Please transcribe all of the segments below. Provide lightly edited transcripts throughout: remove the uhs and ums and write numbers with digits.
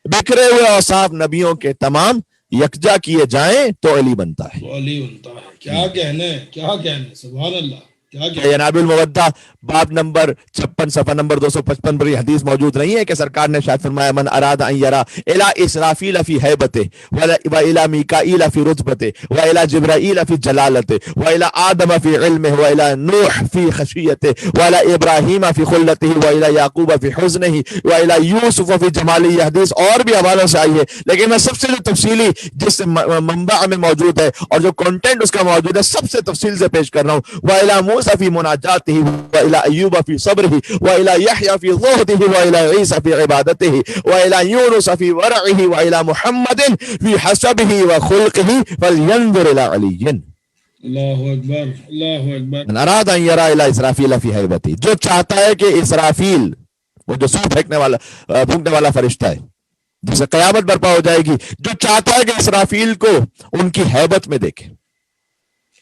बिखरे हुए औसाफ नबियों के तमाम यकजा किए जाएं तो अली बनता है। तो अली बनता है। क्या कहने, क्या कहने, सुभान अल्लाह, क्या कहने। जनाबुल मुवद्दा बाब नंबर 56 सफा नंबर 255 पर ये हदीस मौजूद नहीं है कि सरकार ने शायद फरमाया मन अरादा अन यरा इला इसराफील फी हैबते व इला मीकाईल फी रुतबते व इला जिब्राईल फी जलालते व इला आदम फी इल्मिhi व इला नूह फी खशियते व इला इब्राहीम फी खुल्लतिही व इला याकूब फी हुज़्निही व इला यूसुफ फी जमाली। ये हदीस और भी हवालों से आई है, लेकिन मैं सबसे जो तफसीली जिस मंबा में मौजूद है और जो कंटेंट उसका मौजूद है सबसे तफसील से पेश कर रहा हूँ। व इला मूसा फी मुनाजातिही व इला अय्यूब फी सब्रिही व इला यहया फी ज़ुहदिही व इला ईसा फी इबादतिही व इला यूनुस फी वरइही व इला मुहम्मदिन फी हसबिही व खुल्क़िही फलयंजुर इला अलिय्यिन। अल्लाहु अकबर, अल्लाहु अकबर। मन अरादा अन यरा इला इसराफील फी हैबती, जो चाहता है कि इसराफील, वो जो सूर फूंकने वाला फरिश्ता है जिससे कयामत बर्पा हो जाएगी, जो चाहता है कि इसराफील को उनकी हैबत में देखे,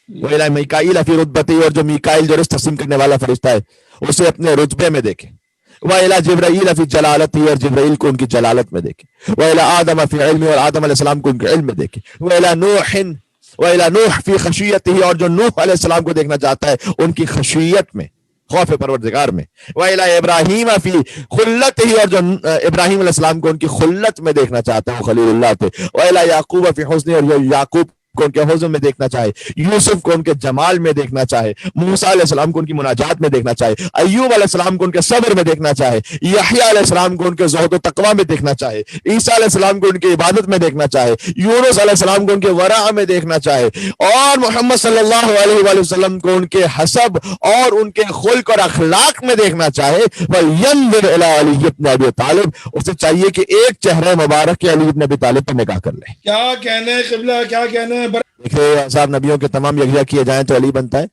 वो इला मीकाईल फी रुतबती, और जो मीकाईल जो रिज़्क़ तक़सीम करने वाला फरिश्ता है उसे अपने रुतबे में देखे, व इला जिब्राईल फी जलालती, और जिब्राईल को उनकी जलालत में देखे, व इला आदम फी इल्मी, और आदम अलैहिस्सलाम को उनके इल्म में देखे, व इला नूह फी खशियतिही, और जो नूह अलैहिस्सलाम को देखना चाहता है उनकी खशियत में, खौफ परवरदिगार में, व इला इब्राहीम फी खुल्लतिही, और जो इब्राहीम अलैहिस्सलाम को उनकी खुल्लत में देखना चाहता है, वो खलीलुल्लाह थे, व इला याकूब फी हुस्नी, और जो याकूब को उनके हुस्न में देखना चाहे, यूसुफ को उनके जमाल में देखना चाहे, मूसा अलैहिस्सलाम को उनकी मुनाजात में देखना चाहे, अय्यूब अलैहिस्सलाम को उनके सब्र में देखना चाहे, यहया अलैहिस्सलाम को उनके ज़ुहद व तक़वा में देखना चाहे, ईसा अलैहिस्सलाम को उनकी इबादत में देखना चाहे, यूनुस अलैहिस्सलाम को उनके वरा में देखना चाहे, और मोहम्मद सल्लल्लाहु अलैहि वसल्लम को उनके हसब और उनके खुल्क और अखलाक में देखना चाहे, फलयंजुर इला अली इब्न अबी तालिब, उसे चाहिए कि एक चेहरे मुबारक के अली इब्न अबी तालिब पर निगाह कर ले। क्या कहने क़िबला, क्या कहने। देखिए साहब, नबियों के तमाम यकजा किए जाएं तो अली बनता है।